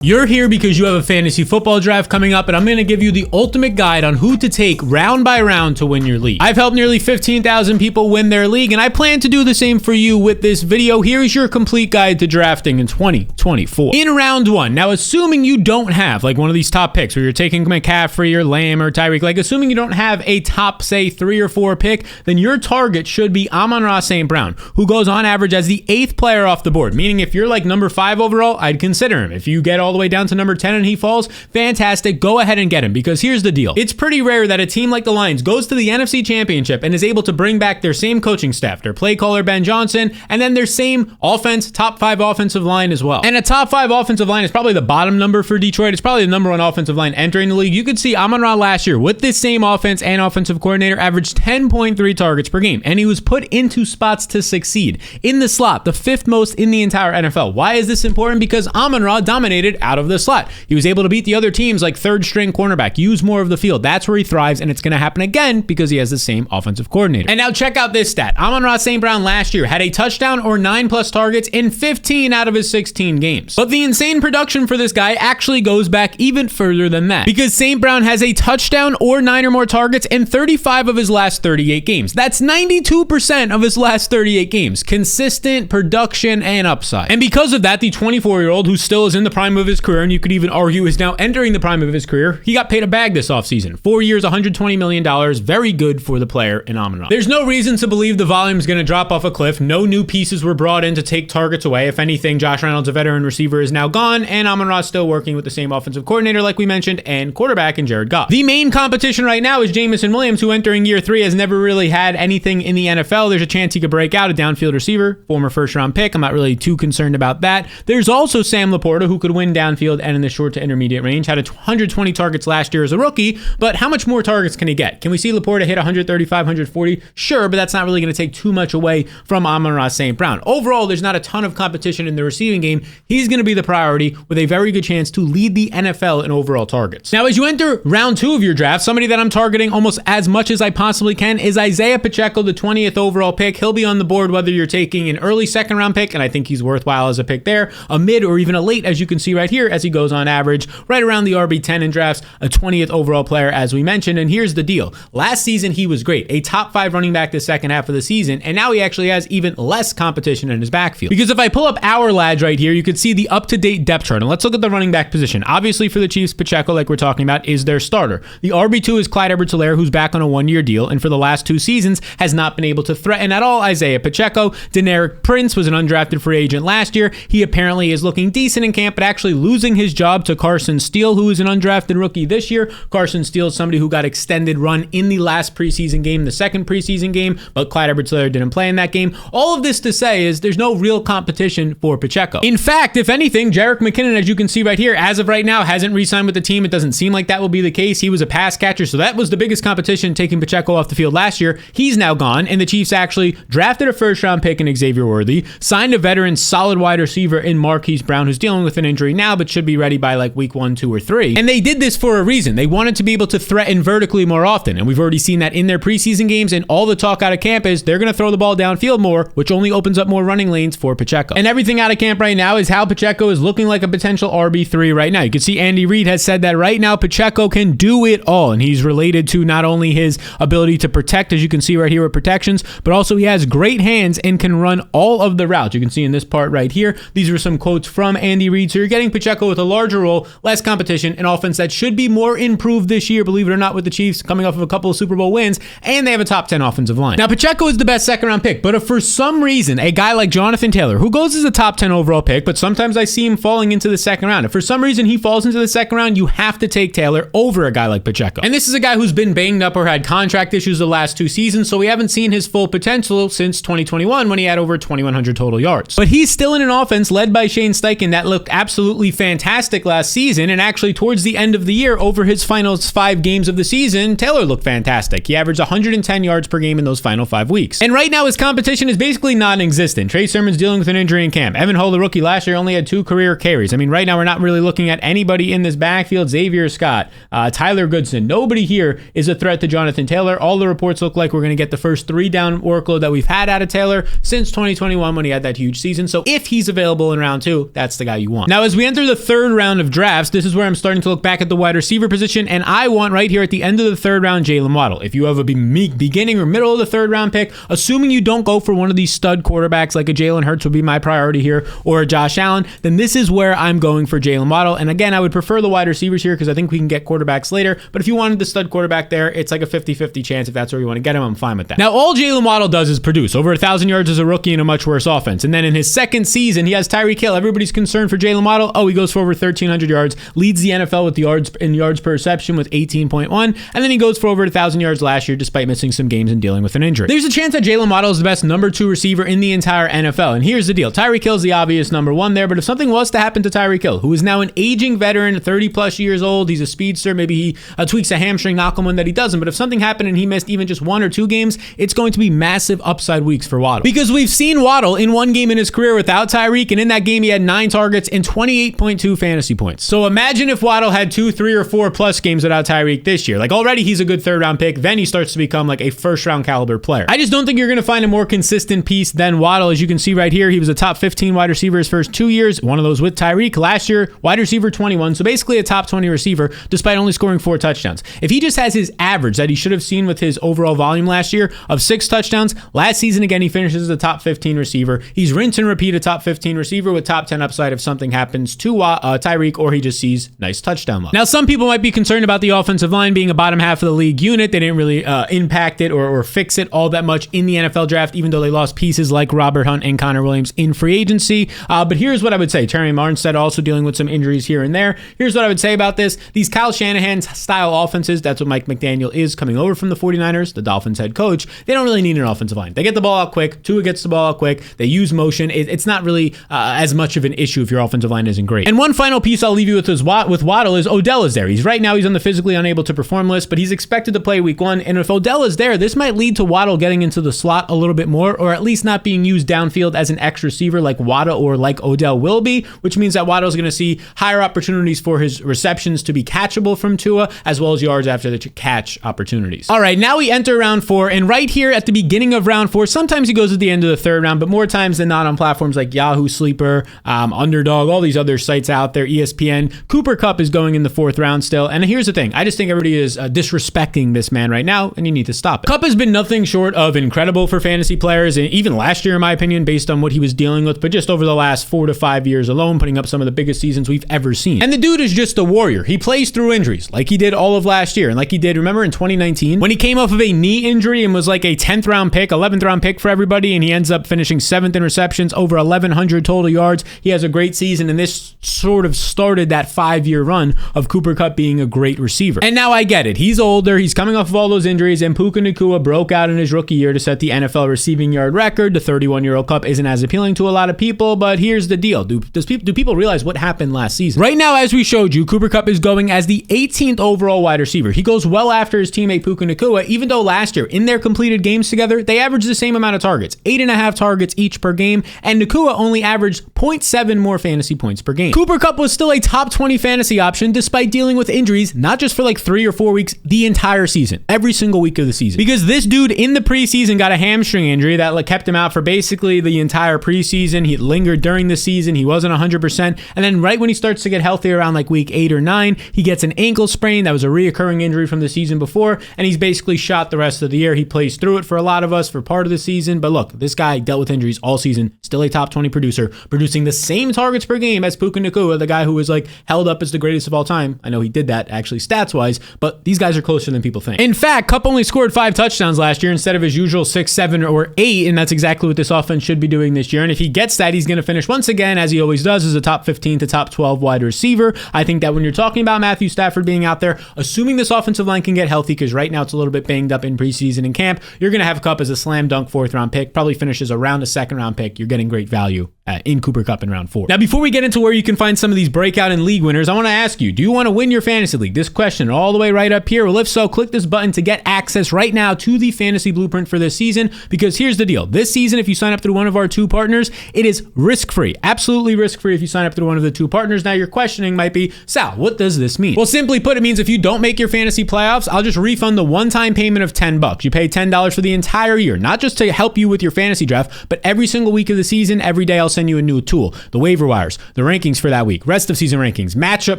You're here because you have a fantasy football draft coming up, and I'm going to give you the ultimate guide on who to take round by round to win your league. I've helped nearly 15,000 people win their league, and I plan to do the same for you with this video. Here's your complete guide to drafting in 2024. In round one, now assuming you don't have like one of these top picks where you're taking McCaffrey or Lamb or Tyreek, like assuming you don't have a top, say, 3 or 4 pick, then your target should be Amon-Ra St. Brown, who goes on average as the 8th player off the board, meaning if you're like number 5 overall, I'd consider him. If you get all the way down to number 10 and he falls, fantastic, go ahead and get him, because here's the deal. It's pretty rare that a team like the Lions goes to the NFC Championship and is able to bring back their same coaching staff, their play caller Ben Johnson, and then their same offense, top 5 offensive line as well. And a top 5 offensive line is probably the bottom number for Detroit. It's probably the number 1 offensive line entering the league. You could see Amon-Ra last year with this same offense and offensive coordinator averaged 10.3 targets per game, and he was put into spots to succeed. In the slot, the 5th most in the entire NFL. Why is this important? Because Amon-Ra dominated out of the slot. He was able to beat the other teams like 3rd string cornerback, use more of the field. That's where he thrives, and it's going to happen again because he has the same offensive coordinator. And now check out this stat. Amon-Ra St. Brown last year had a touchdown or 9+ targets in 15 out of his 16 games. But the insane production for this guy actually goes back even further than that, because St. Brown has a touchdown or 9 or more targets in 35 of his last 38 games. That's 92% of his last 38 games. Consistent production and upside. And because of that, the 24-year-old who still is in the prime of his career, and you could even argue is now entering the prime of his career, he got paid a bag this offseason. 4 years, $120 million. Very good for the player in Amon-Ra. There's no reason to believe the volume is going to drop off a cliff. No new pieces were brought in to take targets away. If anything, Josh Reynolds, a veteran receiver, is now gone, and Amon-Ra still working with the same offensive coordinator like we mentioned, and quarterback in Jared Goff. The main competition right now is Jameson Williams, who entering year 3 has never really had anything in the NFL. There's a chance he could break out, a downfield receiver, former first-round pick. I'm not really too concerned about that. There's also Sam Laporta, who could win downfield and in the short to intermediate range, had 120 targets last year as a rookie, but how much more targets can he get? Can we see Laporta hit 135, 140? Sure, but that's not really going to take too much away from Amon-Ra St. Brown. Overall, there's not a ton of competition in the receiving game. He's going to be the priority with a very good chance to lead the NFL in overall targets. Now, as you enter round 2 of your draft, somebody that I'm targeting almost as much as I possibly can is Isiah Pacheco, the 20th overall pick. He'll be on the board whether you're taking an early 2nd round pick, and I think he's worthwhile as a pick there, a mid or even a late, as you can see right here, as he goes on average right around the RB10 in drafts, a 20th overall player as we mentioned. And here's the deal. Last season he was great, a top 5 running back the second half of the season, and now he actually has even less competition in his backfield. Because if I pull up our lads right here, you can see the up-to-date depth chart, and let's look at the running back position. Obviously for the Chiefs, Pacheco, like we're talking about, is their starter. The RB2 is Clyde Edwards-Helaire, who's back on a 1-year deal, and for the last 2 seasons has not been able to threaten at all Isiah Pacheco. Deneric Prince was an undrafted free agent last year. He apparently is looking decent in camp, but actually losing his job to Carson Steele, who is an undrafted rookie this year. Carson Steele is somebody who got extended run in the last preseason game, the 2nd preseason game, but Clyde Edwards-Helaire didn't play in that game. All of this to say is there's no real competition for Pacheco. In fact, if anything, Jerick McKinnon, as you can see right here, as of right now, hasn't re-signed with the team. It doesn't seem like that will be the case. He was a pass catcher, so that was the biggest competition, taking Pacheco off the field last year. He's now gone, and the Chiefs actually drafted a 1st-round pick in Xavier Worthy, signed a veteran solid wide receiver in Marquise Brown, who's dealing with an injury now, but should be ready by like week 1, 2, or 3. And they did this for a reason. They wanted to be able to threaten vertically more often, and we've already seen that in their preseason games, and all the talk out of camp is they're going to throw the ball downfield more, which only opens up more running lanes for Pacheco. And everything out of camp right now is how Pacheco is looking like a potential RB3 right now. You can see Andy Reid has said that right now Pacheco can do it all, and he's related to not only his ability to protect, as you can see right here with protections, but also he has great hands and can run all of the routes. You can see in this part right here, these are some quotes from Andy Reid. So you're getting Pacheco with a larger role, less competition, an offense that should be more improved this year, believe it or not, with the Chiefs coming off of a couple of Super Bowl wins, and they have a top 10 offensive line. Now, Pacheco is the best 2nd-round pick, but if for some reason a guy like Jonathan Taylor, who goes as a top 10 overall pick, but sometimes I see him falling into the 2nd round, if for some reason he falls into the 2nd round, you have to take Taylor over a guy like Pacheco. And this is a guy who's been banged up or had contract issues the last 2 seasons, so we haven't seen his full potential since 2021 when he had over 2,100 total yards. But he's still in an offense led by Shane Steichen that looked absolutely fantastic last season, and actually towards the end of the year, over his final 5 games of the season, Taylor looked fantastic. He averaged 110 yards per game in those final 5 weeks. And right now his competition is basically non-existent. Trey Sermon's dealing with an injury in camp. Evan Hull, the rookie last year, only had 2 career carries. I mean, right now we're not really looking at anybody in this backfield. Xavier Scott, Tyler Goodson, nobody here is a threat to Jonathan Taylor. All the reports look like we're going to get the first 3 down workload that we've had out of Taylor since 2021 when he had that huge season. So if he's available in round 2, that's the guy you want. Now, as we enter the third round of drafts, this is where I'm starting to look back at the wide receiver position, and I want right here at the end of the third round, Jaylen Waddle. If you have a beginning or middle of the third round pick, assuming you don't go for one of these stud quarterbacks like a Jalen Hurts would be my priority here, or a Josh Allen, then this is where I'm going for Jaylen Waddle. And again, I would prefer the wide receivers here because I think we can get quarterbacks later, but if you wanted the stud quarterback there, it's like a 50-50 chance. If that's where you want to get him, I'm fine with that. Now, all Jaylen Waddle does is produce over 1,000 yards as a rookie in a much worse offense. And then in his second season, he has Tyreek Hill. Everybody's concerned for Jaylen Waddle. Oh, he goes for over 1,300 yards, leads the NFL with the yards per reception with 18.1, and then he goes for over 1,000 yards last year despite missing some games and dealing with an injury. There's a chance that Jaylen Waddle is the best number 2 receiver in the entire NFL. And here's the deal. Tyreek Hill is the obvious number 1 there, but if something was to happen to Tyreek Hill, who is now an aging veteran, 30 plus years old, he's a speedster, maybe he tweaks a hamstring, knock on one that he doesn't, but if something happened and he missed even just 1 or 2 games, it's going to be massive upside weeks for Waddle. Because we've seen Waddle in one game in his career without Tyreek, and in that game he had 9 targets and 28.2 fantasy points. So imagine if Waddle had 2, 3, or 4 plus games without Tyreek this year. Like already he's a good third round pick, then he starts to become like a first round caliber player. I just don't think you're going to find a more consistent piece than Waddle. As you can see right here, he was a top 15 wide receiver his first 2 years, one of those with Tyreek. Last year, wide receiver 21, so basically a top 20 receiver despite only scoring 4 touchdowns. If he just has his average that he should have seen with his overall volume last year of 6 touchdowns, last season again he finishes as a top 15 receiver. He's rinse and repeat a top 15 receiver with top 10 upside if something happens to Tyreek or he just sees nice touchdown luck. Now some people might be concerned about the offensive line being a bottom half of the league unit. They didn't really impact it or fix it all that much in the NFL draft, even though they lost pieces like Robert Hunt and Connor Williams in free agency. But here's what I would say. Terry Marnstead also dealing with some injuries here and there. Here's what I would say about this. These Kyle Shanahan style offenses, that's what Mike McDaniel is coming over from the 49ers, the Dolphins head coach. They don't really need an offensive line. They get the ball out quick. Tua gets the ball out quick. They use motion. It's not really as much of an issue if your offensive line isn't great. And one final piece I'll leave you with with Waddle is Odell is there. He's right now, he's on the physically unable to perform list, but he's expected to play week 1. And if Odell is there, this might lead to Waddle getting into the slot a little bit more, or at least not being used downfield as an X receiver like Waddle or like Odell will be, which means that Waddle is going to see higher opportunities for his receptions to be catchable from Tua, as well as yards after the catch opportunities. All right, now we enter round 4, and right here at the beginning of round 4, sometimes he goes at the end of the third round, but more times than not on platforms like Yahoo Sleeper, Underdog, all these other sites out there, ESPN, Cooper Kupp is going in the 4th round still. And here's the thing, I just think everybody is disrespecting this man right now, and you need to stop it. Kupp has been nothing short of incredible for fantasy players, and even last year in my opinion, based on what he was dealing with, but just over the last 4 to 5 years alone, putting up some of the biggest seasons we've ever seen. And the dude is just a warrior. He plays through injuries like he did all of last year, and like he did, remember in 2019 when he came off of a knee injury and was like a 10th round pick, 11th round pick for everybody, and he ends up finishing 7th in receptions, over 1,100 total yards. He has a great season, and this sort of started that 5-year run of Cooper Kupp being a great receiver. And now I get it. He's older. He's coming off of all those injuries, and Puka Nacua broke out in his rookie year to set the NFL receiving yard record. The 31-year-old Kupp isn't as appealing to a lot of people, but here's the deal. Do people realize what happened last season? Right now, as we showed you, Cooper Kupp is going as the 18th overall wide receiver. He goes well after his teammate Puka Nacua, even though last year, in their completed games together, they averaged the same amount of targets, 8.5 targets each per game, and Nacua only averaged 0.7 more fantasy points per game. Cooper Kupp was still a top 20 fantasy option despite dealing with injuries, not just for like 3 or 4 weeks, the entire season, every single week of the season. Because this dude in the preseason got a hamstring injury that kept him out for basically the entire preseason. He lingered during the season. He wasn't 100%. And then right when he starts to get healthy around like week 8 or 9, he gets an ankle sprain. That was a reoccurring injury from the season before, and he's basically shot the rest of the year. He plays through it for a lot of us for part of the season, but look, this guy dealt with injuries all season, still a top 20 producer, producing the same targets per game as Puka Nacua, the guy who was like held up as the greatest of all time. I know he did that actually stats-wise, but these guys are closer than people think. In fact, Kupp only scored 5 touchdowns last year instead of his usual 6, 7, or 8, and that's exactly what this offense should be doing this year. And if he gets that, he's going to finish once again, as he always does, as a top 15 to top 12 wide receiver. I think that when you're talking about Matthew Stafford being out there, assuming this offensive line can get healthy, because right now it's a little bit banged up in preseason and camp, you're going to have Kupp as a slam dunk 4th round pick, probably finishes around a 2nd round pick. You're getting great value in Cooper Kupp in round 4. Now, before we get into where you can find some of these breakout and league winners, I want to ask you, do you want to win your fantasy league? This question all the way right up here. Well, if so, click this button to get access right now to the fantasy blueprint for this season, because here's the deal. This season, if you sign up through one of our 2 partners, it is risk-free, absolutely risk-free if you sign up through one of the 2 partners. Now, your questioning might be, Sal, what does this mean? Well, simply put, it means if you don't make your fantasy playoffs, I'll just refund the one-time payment of $10. You pay $10 for the entire year, not just to help you with your fantasy draft, but every single week of the season, every day I'll send send you a new tool, the waiver wires, the rankings for that week, rest of season rankings, matchup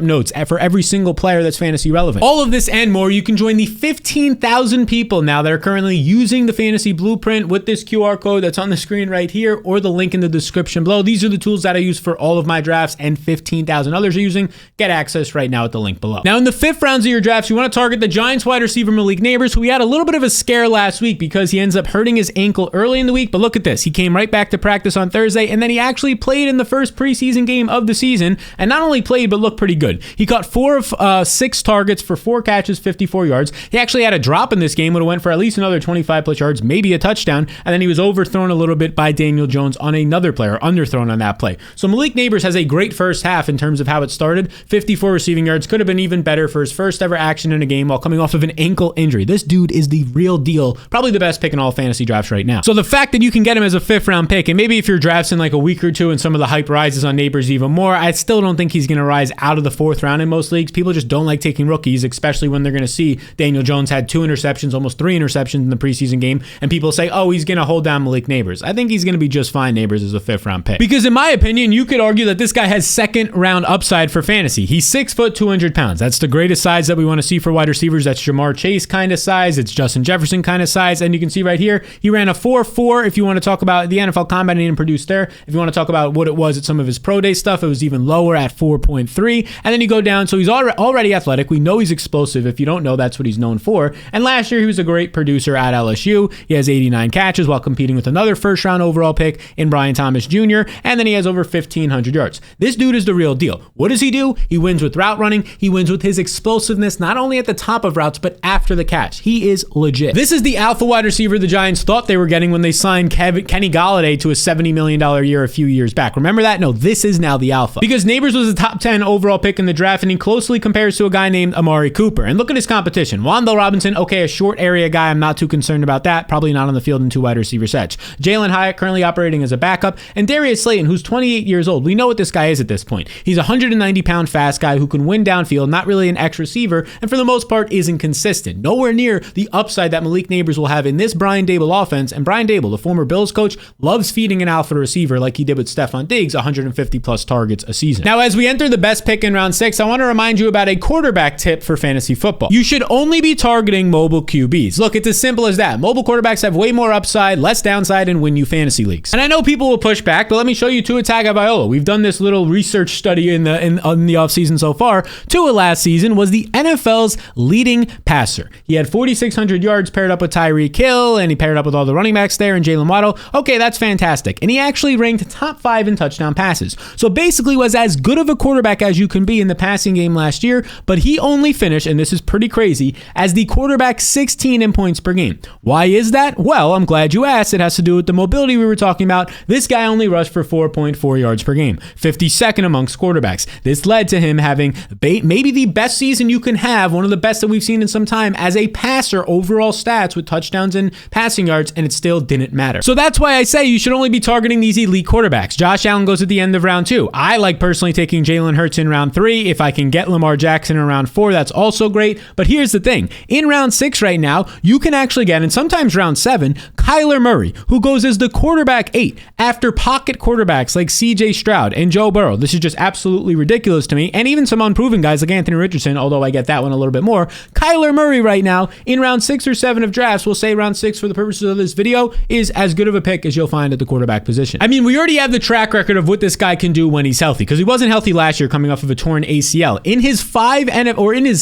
notes for every single player that's fantasy relevant. All of this and more, you can join the 15,000 people now that are currently using the Fantasy Blueprint with this QR code that's on the screen right here or the link in the description below. These are the tools that I use for all of my drafts and 15,000 others are using. Get access right now at the link below. Now in the 5th rounds of your drafts, you want to target the Giants wide receiver Malik Nabers, who we had a little bit of a scare last week because he ends up hurting his ankle early in the week. But look at this. He came right back to practice on Thursday, and then he actually played in the first preseason game of the season, and not only played, but looked pretty good. He caught 4 of 6 targets for 4 catches, 54 yards. He actually had a drop in this game, would have went for at least another 25 plus yards, maybe a touchdown, and then he was overthrown a little bit by Daniel Jones on another player, underthrown on that play. So Malik Nabers has a great first half in terms of how it started. 54 receiving yards, could have been even better for his first ever action in a game while coming off of an ankle injury. This dude is the real deal, probably the best pick in all fantasy drafts right now. So the fact that you can get him as a 5th round pick, and maybe if your draft's in like a week or two and some of the hype rises on Nabers even more, I still don't think he's going to rise out of the 4th round in most leagues. People just don't like taking rookies, especially when they're going to see Daniel Jones had 2 interceptions, almost 3 interceptions in the preseason game, and people say, oh, he's going to hold down Malik Nabers. I think he's going to be just fine Nabers as a 5th round pick. Because in my opinion, you could argue that this guy has 2nd round upside for fantasy. He's 6 foot, 200 pounds. That's the greatest size that we want to see for wide receivers. That's Jamar Chase kind of size. It's Justin Jefferson kind of size. And you can see right here, he ran a 4.4. If you want to talk about the NFL Combine, he didn't produce there. If you want to talk about what it was at some of his pro day stuff, it was even lower at 4.3. And then you go down. So he's already athletic. We know he's explosive. If you don't know, that's what he's known for. And last year, he was a great producer at LSU. He has 89 catches while competing with another 1st round overall pick in Brian Thomas Jr. And then he has over 1,500 yards. This dude is the real deal. What does he do? He wins with route running. He wins with his explosiveness, not only at the top of routes, but after the catch. He is legit. This is the alpha wide receiver the Giants thought they were getting when they signed Kenny Golladay to a $70 million year a few years back. Remember that? No, this is now the alpha. Because Nabers was a top 10 overall pick in the draft, and he closely compares to a guy named Amari Cooper. And look at his competition. Wan'Dale Robinson, okay, a short area guy. I'm not too concerned about that. Probably not on the field in 2 wide receiver sets. Jalen Hyatt currently operating as a backup, and Darius Slayton, who's 28 years old. We know what this guy is at this point. He's a 190-pound fast guy who can win downfield, not really an X receiver, and for the most part isn't consistent. Nowhere near the upside that Malik Nabers will have in this Brian Dable offense. And Brian Dable, the former Bills coach, loves feeding an alpha receiver like he did with Stephon Diggs, 150 plus targets a season. Now, as we enter the best pick in round 6, I want to remind you about a quarterback tip for fantasy football. You should only be targeting mobile QBs. Look, it's as simple as that. Mobile quarterbacks have way more upside, less downside, and win you fantasy leagues. And I know people will push back, but let me show you Tua Tagovailoa. We've done this little research study in the offseason so far. Tua last season was the NFL's leading passer. He had 4,600 yards paired up with Tyreek Hill, and he paired up with all the running backs there and Jaylen Waddle. Okay, that's fantastic. And he actually ranked top 5 in touchdown passes. So basically was as good of a quarterback as you can be in the passing game last year, but he only finished, and this is pretty crazy, as the quarterback 16 in points per game. Why is that? Well, I'm glad you asked. It has to do with the mobility we were talking about. This guy only rushed for 4.4 yards per game, 52nd amongst quarterbacks. This led to him having maybe the best season you can have, one of the best that we've seen in some time as a passer, overall stats with touchdowns and passing yards, and it still didn't matter. So that's why I say you should only be targeting these elite quarterbacks. Josh Allen goes at the end of round 2. I like personally taking Jalen Hurts in round 3. If I can get Lamar Jackson in round 4, that's also great. But here's the thing. In round 6 right now, you can actually get, and sometimes round 7, Kyler Murray, who goes as the quarterback 8 after pocket quarterbacks like CJ Stroud and Joe Burrow. This is just absolutely ridiculous to me. And even some unproven guys like Anthony Richardson, although I get that one a little bit more. Kyler Murray right now in round 6 or 7 of drafts, we'll say round 6 for the purposes of this video, is as good of a pick as you'll find at the quarterback position. I mean, we already have the track record of what this guy can do when he's healthy, because he wasn't healthy last year coming off of a torn ACL. In his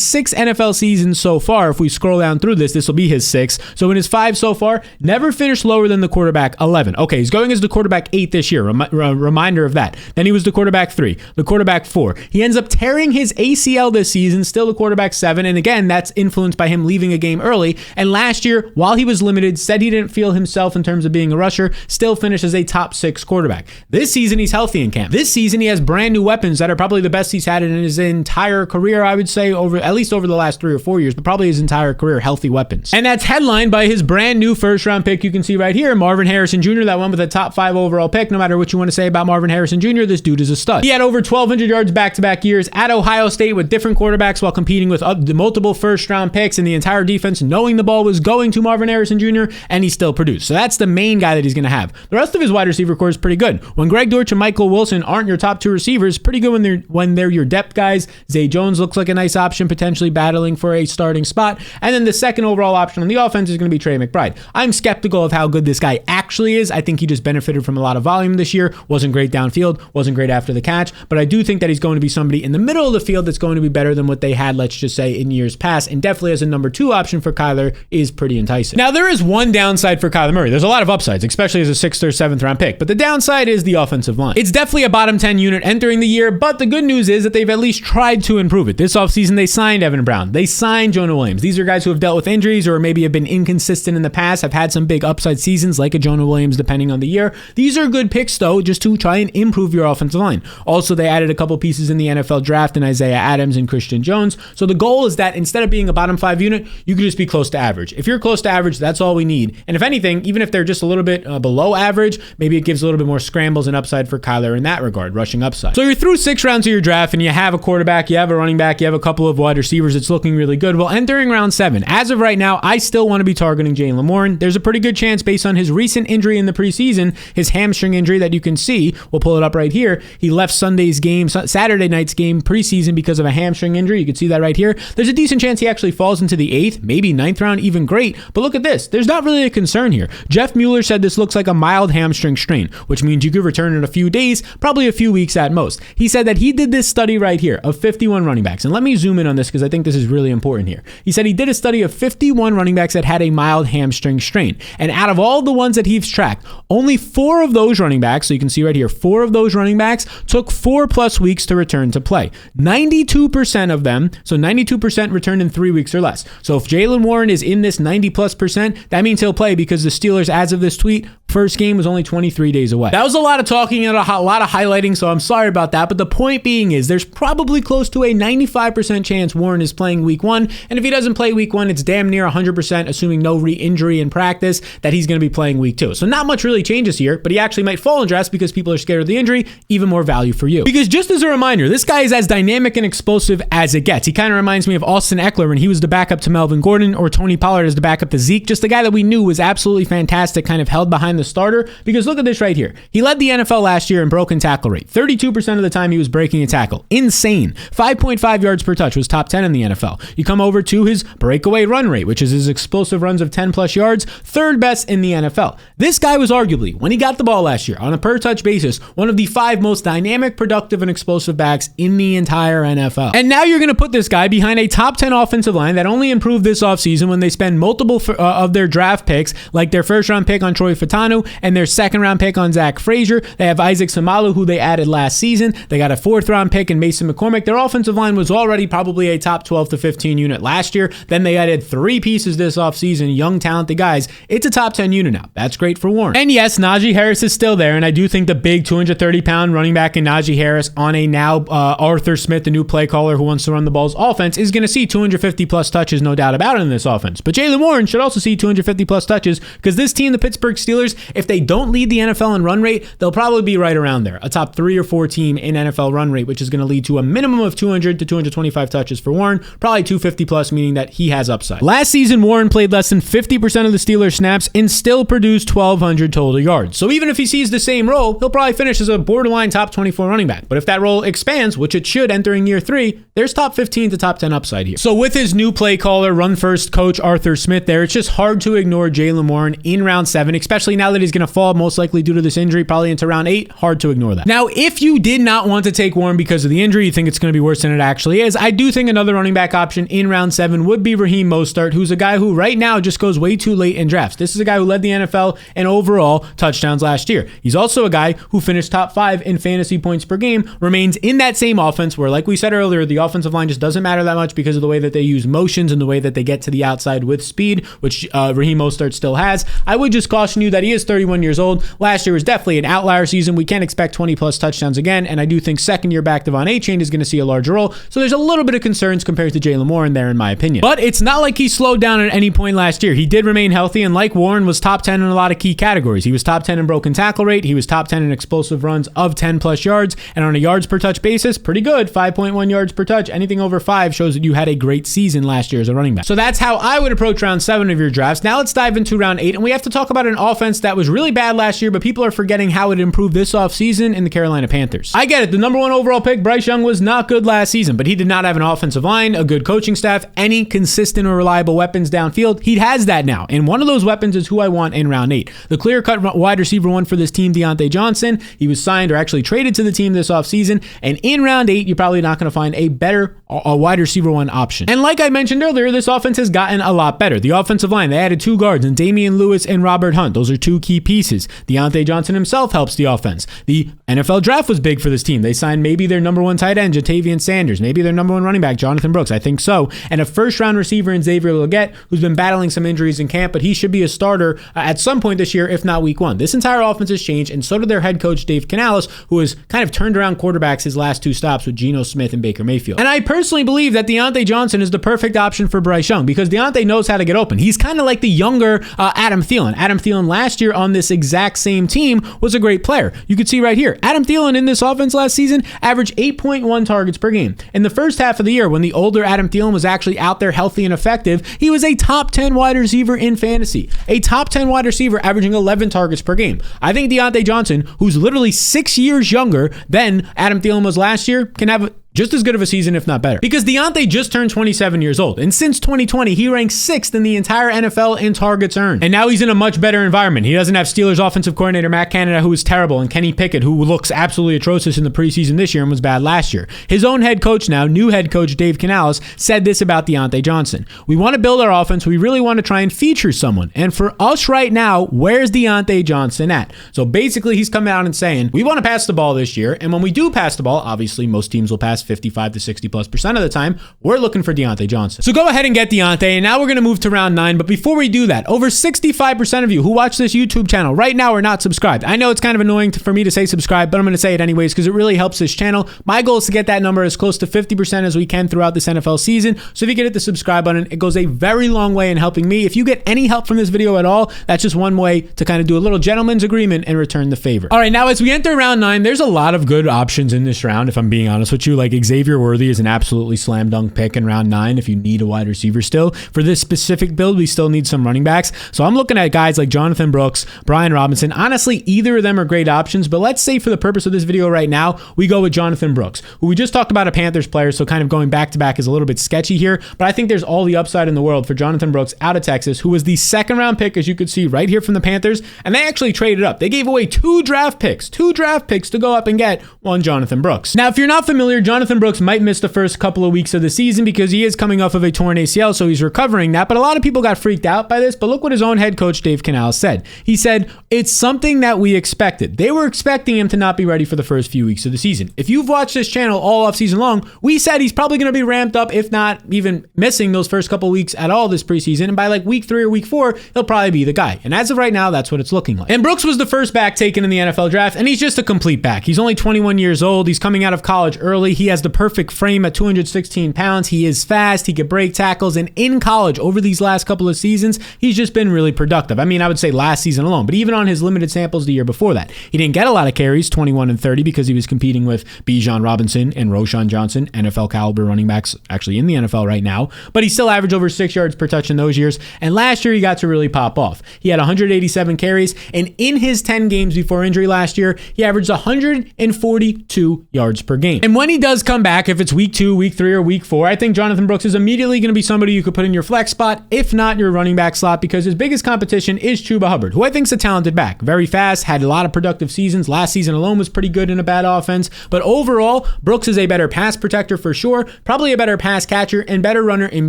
6 NFL seasons so far, if we scroll down through this will be his 6th. So in his 5 so far, never finished lower than the quarterback 11. Okay, he's going as the quarterback 8 this year. Reminder of that. Then he was the quarterback 3, the quarterback 4. He ends up tearing his ACL this season, still the quarterback 7. And again, that's influenced by him leaving a game early. And last year, while he was limited, said he didn't feel himself in terms of being a rusher, still finished as a top 6 quarterback. This season, he's healthy in camp. This season, he has brand new weapons that are probably the best he's had in his entire career, I would say, at least over the last 3 or 4 years, but probably his entire career, healthy weapons. And that's headlined by his brand new first round pick you can see right here, Marvin Harrison Jr., that went with a top 5 overall pick. No matter what you want to say about Marvin Harrison Jr., this dude is a stud. He had over 1,200 yards back-to-back years at Ohio State with different quarterbacks while competing with multiple first-round picks and the entire defense knowing the ball was going to Marvin Harrison Jr., and he still produced. So that's the main guy that he's going to have. The rest of his wide receiver core is pretty good. When Greg Dortch and Michael Wilson aren't your top two receivers, pretty good when they're your depth guys. Zay Jones looks like a nice option, potentially battling for a starting spot. And then the second overall option on the offense is going to be Trey McBride. I'm skeptical of how good this guy actually is. I think he just benefited from a lot of volume this year. Wasn't great downfield, wasn't great after the catch, but I do think that he's going to be somebody in the middle of the field that's going to be better than what they had, let's just say, in years past, and definitely as a number two option for Kyler is pretty enticing. Now, there is one downside for Kyler Murray. There's a lot of upsides, especially as a 6th or 7th round pick, but the downside is the offensive line. It's definitely a bottom 10 unit entering the year, but the good news is that they've at least tried to improve it. This offseason, they signed Evan Brown. They signed Jonah Williams. These are guys who have dealt with injuries or maybe have been inconsistent in the past, have had some big upside seasons like a Jonah Williams depending on the year. These are good picks, though, just to try and improve your offensive line. Also, they added a couple pieces in the NFL draft in Isiah Adams and Christian Jones. So the goal is that instead of being a bottom 5 unit, you could just be close to average. If you're close to average, that's all we need. And if anything, even if they're just a little bit below average, maybe it gives a little bit more scrambles and upside for Kyler in that regard, rushing upside. So you're through 6 rounds of your draft and you have a quarterback, you have a running back, you have a couple of wide receivers. It's looking really good. Well, entering round 7, as of right now, I still want to be targeting Jaylen Warren. There's a pretty good chance based on his recent injury in the preseason, his hamstring injury that you can see, we'll pull it up right here. He left Saturday night's game preseason because of a hamstring injury. You can see that right here. There's a decent chance he actually falls into the 8th, maybe 9th round, even great. But look at this. There's not really a concern here. Jeff Mueller said this looks like a mild hamstring strain, which means you could return in a few days, probably a few weeks at most. He said that he did this study right here of 51 running backs. And let me zoom in on this because I think this is really important here. He said he did a study of 51 running backs that had a mild hamstring strain. And out of all the ones that he's tracked, only 4 of those running backs, so you can see right here, 4 of those running backs took 4+ weeks to return to play. 92% of them, so 92% returned in 3 weeks or less. So if Jaylen Warren is in this 90+%, that means he'll play because the Steelers, as of this tweet, first game was only 23 days away. That was a lot of talking and a lot of highlighting, so I'm sorry about that. But the point being is there's probably close to a 95% chance Warren is playing week 1. And if he doesn't play week 1, it's damn near 100%, assuming no re-injury in practice, that he's going to be playing week 2. So not much really changes here, but he actually might fall in drafts because people are scared of the injury. Even more value for you. Because just as a reminder, this guy is as dynamic and explosive as it gets. He kind of reminds me of Austin Eckler when he was the backup to Melvin Gordon, or Tony Pollard as the backup to Zeke. Just a guy that we knew was absolutely fantastic, kind of held behind the starter. Because look at this right here. He led the NFL last year in broken tackle rate. 32% of the time he was breaking a tackle. Insane. 5.5 yards per touch was top 10 in the NFL. You come over to his breakaway run rate, which is his explosive runs of 10+ yards, 3rd best in the NFL. This guy was arguably, when he got the ball last year, on a per touch basis, one of the 5 most dynamic, productive, and explosive backs in the entire NFL. And now you're going to put this guy behind a top 10 offensive line that only improved this offseason when they spend multiple of their draft picks, like their 1st round pick on Troy Fautanu and their 2nd round pick on Zach Frazier. They have Isaac Samalu, who they added last season. They got a 4th round pick in Mason McCormick. Their offensive line was already probably a top 12 to 15 unit last year. Then they added 3 pieces this offseason, young, talented guys. It's a top 10 unit now. That's great for Warren. And yes, Najee Harris is still there, and I do think the big 230-pound running back in Najee Harris on a now Arthur Smith, the new play caller who wants to run the balls offense, is going to see 250+ touches, no doubt about it, in this offense. But Jaylen Warren should also see 250+ touches because this team, the Pittsburgh Steelers, if they don't lead the NFL in run rate, they'll probably be right around there, a top 3 or 4 team in NFL run rate, which is going to lead to a minimum of 200 to 225 touches for Warren, probably 250+, meaning that he has upside. Last season, Warren played less than 50% of the Steelers snaps and still produced 1,200 total yards. So even if he sees the same role, he'll probably finish as a borderline top 24 running back. But if that role expands, which it should entering year 3, there's top 15 to top 10 upside here. So with his new play caller, run first coach Arthur Smith there, it's just hard to ignore Jaylen Warren in round 7, especially now that he's going to fall most likely due to this injury, probably into round 8. Hard to ignore that. Now, if you did not want to take Warren because of the injury, you think it's going to be worse than it actually is, I do think another running back option in round 7 would be Raheem Mostert, who's a guy who right now just goes way too late in drafts. This is a guy who led the NFL in overall touchdowns last year. He's also a guy who finished top 5 in fantasy points per game, remains in that same offense where, like we said earlier, the offensive line just doesn't matter that much because of the way that they use motions and the way that they get to the outside with speed, which Raheem Mostert still has. I would just caution you that he is 31 years old. Last year was definitely an outlier season. We can't expect 20+ touchdowns again, and I do think second-year back Devon Achane is going to see a larger role, so there's a little bit of concerns compared to Jaylen Warren there, in my opinion. But it's not like he slowed down at any point last year. He did remain healthy, and like Warren, was top 10 in a lot of key categories. He was top 10 in broken tackle rate. He was top 10 in explosive runs of 10+ yards, and on a yards per touch basis, pretty good, 5.1 yards per touch. Anything over 5 shows that you had a great season last year as a running back. So that's how I would approach round 7 of your drafts. Now let's dive into round 8, and we have to talk about an offense that was really bad last year, but people are forgetting forgetting how it improved this offseason in the Carolina Panthers. I get it. The number 1 overall pick, Bryce Young, was not good last season, but he did not have an offensive line, a good coaching staff, any consistent or reliable weapons downfield. He has that now. And one of those weapons is who I want in round 8. The clear-cut wide receiver one for this team, Deontay Johnson. He was signed or actually traded to the team this offseason. And in round 8, you're probably not going to find a better wide receiver one option. And like I mentioned earlier, this offense has gotten a lot better. The offensive line, they added 2 guards, and Damian Lewis and Robert Hunt. Those are 2 key pieces. Deontay Johnson himself helps the offense. The NFL draft was big for this team. They signed maybe their number 1 tight end, Jatavian Sanders, maybe their number 1 running back, Jonathan Brooks. I think so. And a first-round receiver in Xavier Legette, who's been battling some injuries in camp, but he should be a starter at some point this year, if not week 1. This entire offense has changed, and so did their head coach, Dave Canales, who has kind of turned around quarterbacks his last 2 stops with Geno Smith and Baker Mayfield. And I personally believe that Deontay Johnson is the perfect option for Bryce Young because Deontay knows how to get open. He's kind of like the younger Adam Thielen. Adam Thielen last year on this exact same team was a great player. You could see right here, Adam Thielen in this offense last season averaged 8.1 targets per game. In the first half of the year, when the older Adam Thielen was actually out there healthy and effective, he was a top 10 wide receiver in fantasy. A top 10 wide receiver averaging 11 targets per game. I think Deontay Johnson, who's literally 6 years younger than Adam Thielen was last year, can have just as good of a season, if not better. Because Deontay just turned 27 years old, and since 2020, he ranks 6th in the entire NFL in targets earned. And now he's in a much better environment. He doesn't have Steelers offensive coordinator Matt Canada, who is terrible, and Kenny Pickett, who looks absolutely atrocious in the preseason this year and was bad last year. His own head coach now, new head coach Dave Canales, said this about Deontay Johnson. We want to build our offense. We really want to try and feature someone. And for us right now, where's Deontay Johnson at? So basically, he's coming out and saying, we want to pass the ball this year, and when we do pass the ball, obviously most teams will pass 55 to 60+% of the time, we're looking for Deontay Johnson. So go ahead and get Deontay, and now we're going to move to round 9. But before we do that, over 65% of you who watch this YouTube channel right now are not subscribed. I know it's kind of annoying for me to say subscribe, but I'm going to say it anyways because it really helps this channel. My goal is to get that number as close to 50% as we can throughout this NFL season. So if you get hit the subscribe button, it goes a very long way in helping me. If you get any help from this video at all, that's just one way to kind of do a little gentleman's agreement and return the favor. All right, now as we enter round 9, there's a lot of good options in this round, if I'm being honest with you. Like Xavier Worthy is an absolutely slam dunk pick in round 9 if you need a wide receiver still. For this specific build, we still need some running backs. So I'm looking at guys like Jonathan Brooks, Brian Robinson. Honestly, either of them are great options, but let's say for the purpose of this video right now, we go with Jonathan Brooks, who we just talked about a Panthers player, so kind of going back to back is a little bit sketchy here, but I think there's all the upside in the world for Jonathan Brooks out of Texas, who was the 2nd round pick, as you could see right here from the Panthers, and they actually traded up. They gave away 2 draft picks to go up and get one Jonathan Brooks. Now, if you're not familiar, Jonathan Brooks might miss the first couple of weeks of the season because he is coming off of a torn ACL, so he's recovering that, but a lot of people got freaked out by this, but look what his own head coach Dave Canales said. He said, it's something that we expected. They were expecting him to not be ready for the first few weeks of the season. If you've watched this channel all offseason long, we said he's probably going to be ramped up, if not even missing those first couple weeks at all this preseason, and by like week 3 or week 4, he'll probably be the guy. And as of right now, that's what it's looking like. And Brooks was the first back taken in the NFL draft, and he's just a complete back. He's only 21 years old. He's coming out of college early. He has the perfect frame at 216 pounds. He is fast. He can break tackles. And in college, over these last couple of seasons, he's just been really productive. I mean, I would say last season alone, but even on his limited samples the year before that, he didn't get a lot of carries, 21 and 30, because he was competing with Bijan Robinson and Roschon Johnson, NFL caliber running backs actually in the NFL right now, but he still averaged over 6 yards per touch in those years. And last year, he got to really pop off. He had 187 carries, and in his 10 games before injury last year, he averaged 142 yards per game. And when he does come back, if it's week 2, week 3, or week 4, I think Jonathan Brooks is immediately going to be somebody you could put in your flex spot, if not your running back slot, because his biggest competition is Chuba Hubbard, who I think is a talented back. Very fast, had a lot of productive seasons. Last season alone was pretty good in a bad offense. But overall, Brooks is a better pass protector for sure, probably a better pass catcher, and better runner in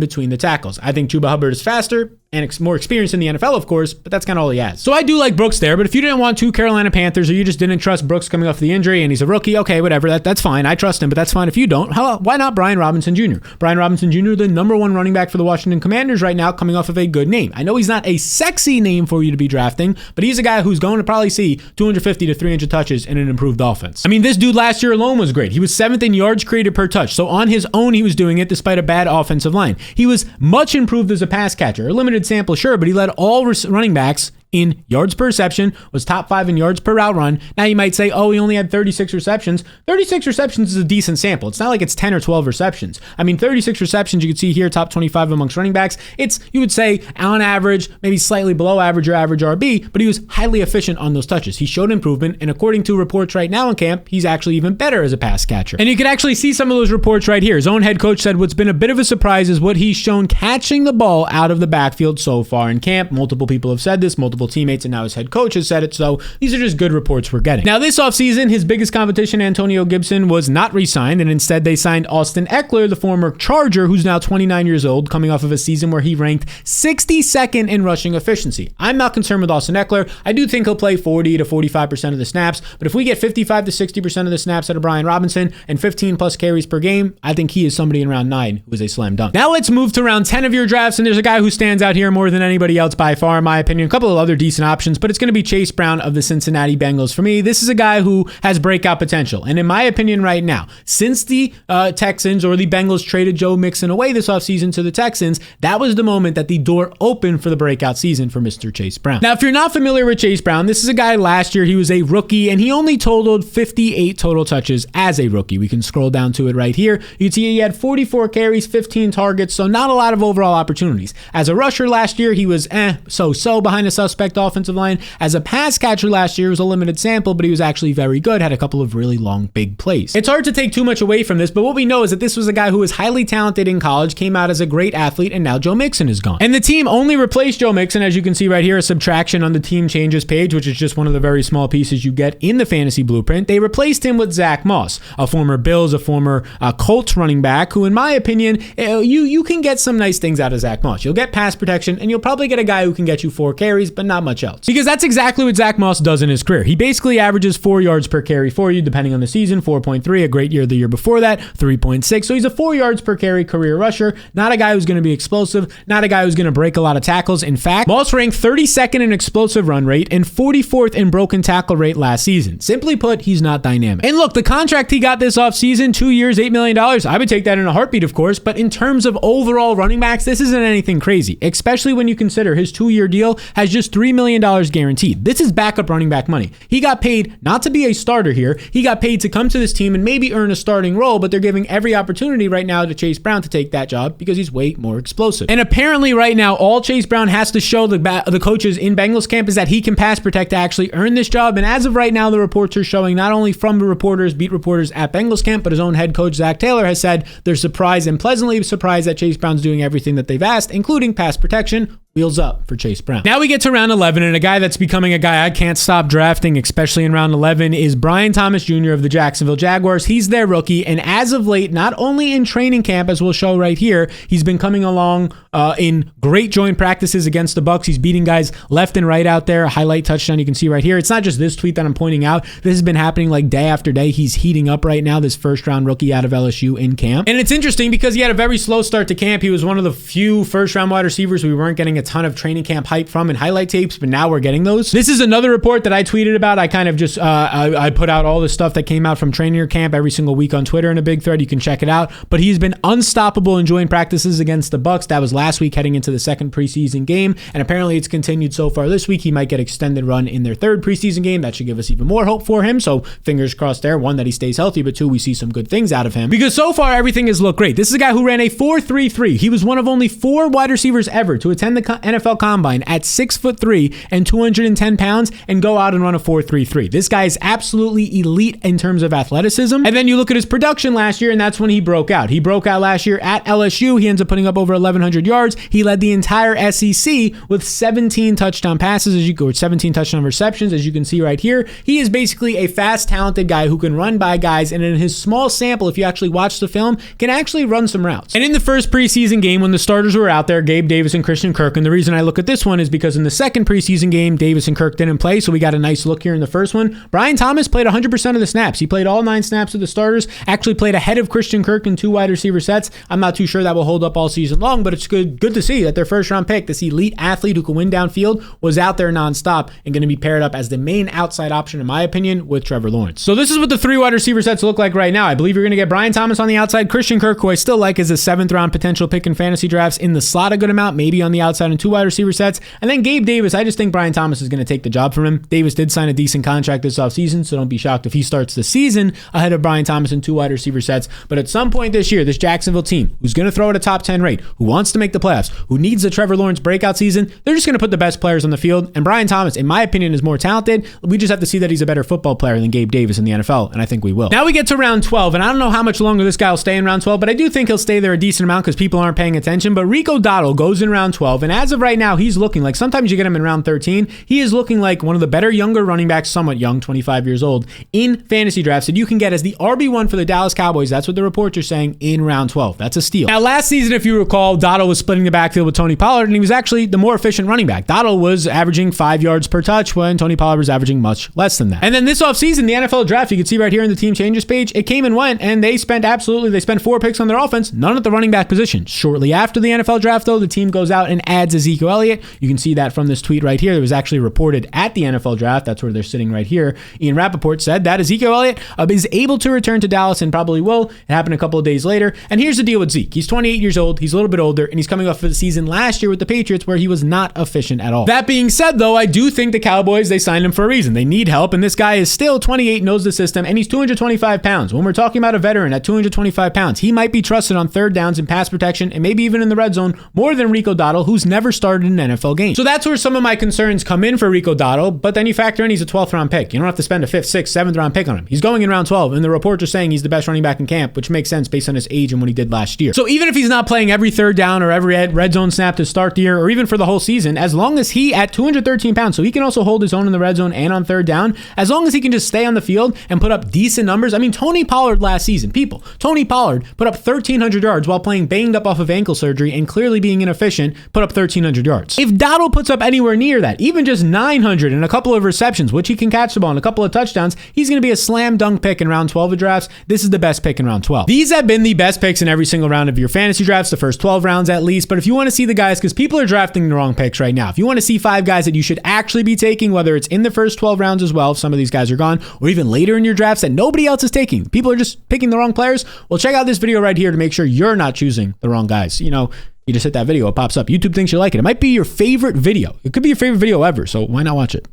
between the tackles. I think Chuba Hubbard is faster and more experienced in the NFL, of course, but that's kind of all he has. So I do like Brooks there, but if you didn't want 2 Carolina Panthers, or you just didn't trust Brooks coming off the injury and he's a rookie, okay, whatever, that's fine. I trust him, but that's fine if you don't. Why not Brian Robinson Jr.? Brian Robinson Jr., the number 1 running back for the Washington Commanders right now, coming off of a good name. I know he's not a sexy name for you to be drafting, but he's a guy who's going to probably see 250 to 300 touches in an improved offense. I mean, this dude last year alone was great. He was 7th in yards created per touch, so on his own, he was doing it despite a bad offensive line. He was much improved as a pass catcher. A limited sample, sure, but he led all running backs in yards per reception, was top 5 in yards per route run. Now you might say, oh, he only had 36 receptions. 36 receptions is a decent sample. It's not like it's 10 or 12 receptions. I mean, 36 receptions, you can see here, top 25 amongst running backs. It's, you would say, on average, maybe slightly below average or average RB, but he was highly efficient on those touches. He showed improvement, and according to reports right now in camp, he's actually even better as a pass catcher. And you can actually see some of those reports right here. His own head coach said what's been a bit of a surprise is what he's shown catching the ball out of the backfield so far in camp. Multiple people have said this, multiple teammates, and now his head coach has said it, so these are just good reports we're getting. Now, this offseason, his biggest competition, Antonio Gibson, was not re-signed, and instead they signed Austin Eckler, the former Charger, who's now 29 years old, coming off of a season where he ranked 62nd in rushing efficiency. I'm not concerned with Austin Eckler. I do think he'll play 40 to 45% of the snaps, but if we get 55 to 60% of the snaps out of Brian Robinson and 15 plus carries per game, I think he is somebody in round 9 who is a slam dunk. Now let's move to round 10 of your drafts, and there's a guy who stands out here more than anybody else by far, in my opinion. A couple of other decent options, but it's going to be Chase Brown of the Cincinnati Bengals for me. This is a guy who has breakout potential, and in my opinion right now, since the Texans or the Bengals traded Joe Mixon away this offseason to the Texans, that was the moment that the door opened for the breakout season for Mr. Chase Brown. Now, if you're not familiar with Chase Brown, this is a guy last year, he was a rookie, and he only totaled 58 total touches as a rookie. We can scroll down to it right here. You can see he had 44 carries, 15 targets, so not a lot of overall opportunities. As a rusher last year, he was so-so behind a suspect offensive line. As a pass catcher last year, it was a limited sample, but he was actually very good, had a couple of really long, big plays. It's hard to take too much away from this, but what we know is that this was a guy who was highly talented in college, came out as a great athlete, and now Joe Mixon is gone. And the team only replaced Joe Mixon, as you can see right here, a subtraction on the team changes page, which is just one of the very small pieces you get in the fantasy blueprint. They replaced him with Zach Moss, a former Bills, a former Colts running back, who in my opinion, you can get some nice things out of Zach Moss. You'll get pass protection, and you'll probably get a guy who can get you 4 carries, but not much else. Because that's exactly what Zach Moss does in his career. He basically averages 4 yards per carry for you, depending on the season, 4.3, a great year the year before that, 3.6. So he's a 4 yards per carry career rusher, not a guy who's going to be explosive, not a guy who's going to break a lot of tackles. In fact, Moss ranked 32nd in explosive run rate and 44th in broken tackle rate last season. Simply put, he's not dynamic. And look, the contract he got this offseason, 2 years, $8 million, I would take that in a heartbeat, of course, but in terms of overall running backs, this isn't anything crazy, especially when you consider his 2-year deal has just $3 million guaranteed. This is backup running back money. He got paid not to be a starter here. He got paid to come to this team and maybe earn a starting role, but they're giving every opportunity right now to Chase Brown to take that job because he's way more explosive. And apparently right now, all Chase Brown has to show the coaches in Bengals camp is that he can pass protect to actually earn this job. And as of right now, the reports are showing not only from the reporters, beat reporters at Bengals camp, but his own head coach, Zach Taylor, has said they're surprised and pleasantly surprised that Chase Brown's doing everything that they've asked, including pass protection. Wheels up for Chase Brown. Now we get to round 11, and a guy that's becoming a guy I can't stop drafting, especially in round 11, is Brian Thomas Jr. of the Jacksonville Jaguars. He's their rookie, and as of late, not only in training camp, as we'll show right here, he's been coming along in great joint practices against the Bucs. He's beating guys left and right out there. A highlight touchdown you can see right here. It's not just this tweet that I'm pointing out. This has been happening like day after day. He's heating up right now, this first-round rookie out of LSU in camp. And it's interesting because he had a very slow start to camp. He was one of the few first-round wide receivers we weren't getting a ton of training camp hype from and highlight tapes, but now we're getting those. This is another report that I tweeted about. I kind of just, I put out all the stuff that came out from training camp every single week on Twitter in a big thread. You can check it out. But he's been unstoppable in joint practices against the Bucs. That was last week heading into the second preseason game, and apparently it's continued so far this week. He might get extended run in their third preseason game. That should give us even more hope for him. So fingers crossed there. 1, that he stays healthy, but 2, we see some good things out of him. Because so far everything has looked great. This is a guy who ran a 4.33. He was one of only 4 wide receivers ever to attend the NFL Combine at 6'3" and 210 pounds and go out and run a 4.33. This guy is absolutely elite in terms of athleticism. And then you look at his production last year, and that's when he broke out. He broke out last year at LSU. He ends up putting up over 1,100 yards. He led the entire SEC with 17 touchdown passes, 17 touchdown receptions, as you can see right here. He is basically a fast, talented guy who can run by guys, and in his small sample, if you actually watch the film, can actually run some routes. And in the first preseason game, when the starters were out there, Gabe Davis and Christian Kirk, and the reason I look at this one is because in the second preseason game, Davis and Kirk didn't play, so we got a nice look here in the first one. Brian Thomas played 100% of the snaps. He played all 9 snaps of the starters, actually played ahead of Christian Kirk in 2 wide receiver sets. I'm not too sure that will hold up all season long, but it's good to see that their first round pick, this elite athlete who can win downfield, was out there nonstop and going to be paired up as the main outside option, in my opinion, with Trevor Lawrence. So this is what the 3 wide receiver sets look like right now. I believe you're going to get Brian Thomas on the outside, Christian Kirk, who I still like as a 7th round potential pick in fantasy drafts, in the slot a good amount, maybe on the outside in 2 wide receiver sets. And then Gabe Davis, I just think Brian Thomas is going to take the job from him. Davis did sign a decent contract this offseason, so don't be shocked if he starts the season ahead of Brian Thomas in 2 wide receiver sets. But at some point this year, this Jacksonville team, who's going to throw at a top 10 rate, who wants to make the playoffs, who needs the Trevor Lawrence breakout season, they're just going to put the best players on the field. And Brian Thomas, in my opinion, is more talented. We just have to see that he's a better football player than Gabe Davis in the NFL, and I think we will. Now we get to round 12, and I don't know how much longer this guy will stay in round 12, but I do think he'll stay there a decent amount because people aren't paying attention. But Rico Dowdle goes in round 12, and as of right now, he's looking like, sometimes you get him in round 13, he is looking like one of the better younger running backs, somewhat young, 25 years old, in fantasy drafts that you can get as the RB1 for the Dallas Cowboys. That's what the reports are saying in round 12. That's a steal. Now, last season, if you recall, Dowdle was splitting the backfield with Tony Pollard, and he was actually the more efficient running back. Dowdle was averaging 5 yards per touch when Tony Pollard was averaging much less than that. And then this offseason, the NFL draft, you can see right here in the team changes page, it came and went, and they spent 4 picks on their offense, none at the running back position. Shortly after the NFL draft, though, the team goes out and adds Ezekiel Elliott. You can see that from this tweet right here. It was actually reported at the NFL draft. That's where they're sitting right here. Ian Rappaport said that Ezekiel Elliott is able to return to Dallas and probably will. It happened a couple of days later. And here's the deal with Zeke. He's 28 years old. He's a little bit older, and he's coming off of the season last year with the Patriots where he was not efficient at all. That being said, though, I do think the Cowboys, they signed him for a reason. They need help, and this guy is still 28, knows the system, and he's 225 pounds. When we're talking about a veteran at 225 pounds, he might be trusted on third downs and pass protection, and maybe even in the red zone, more than Rico Dowdle, who's never started an NFL game. So that's where some of my concerns come in for Rico Dowdle, but then you factor in he's a 12th round pick. You don't have to spend a 5th, 6th, 7th round pick on him. He's going in round 12, and the reports are saying he's the best running back in camp, which makes sense based on his age and what he did last year. So even if he's not playing every third down or every red zone snap to start the year, or even for the whole season, as long as he at 213 pounds, so he can also hold his own in the red zone and on third down, as long as he can just stay on the field and put up decent numbers. I mean, Tony Pollard last season, Tony Pollard put up 1,300 yards while playing banged up off of ankle surgery and clearly being inefficient, put up 1,300 yards. If Dowdle puts up anywhere near that, even just 900 and a couple of receptions, which he can catch the ball and a couple of touchdowns, he's going to be a slam dunk pick in round 12 of drafts. This is the best pick in round 12. These have been the best picks in every single round of your fantasy drafts, the first 12 rounds at least. But if you want to see the guys, because people are drafting the wrong picks right now, if you want to see 5 guys that you should actually be taking, whether it's in the first 12 rounds as well, if some of these guys are gone, or even later in your drafts that nobody else is taking, people are just picking the wrong players, well, check out this video right here to make sure you're not choosing the wrong guys. You know, you just hit that video, it pops up. YouTube thinks you like it. It might be your favorite video. It could be your favorite video ever, so why not watch it?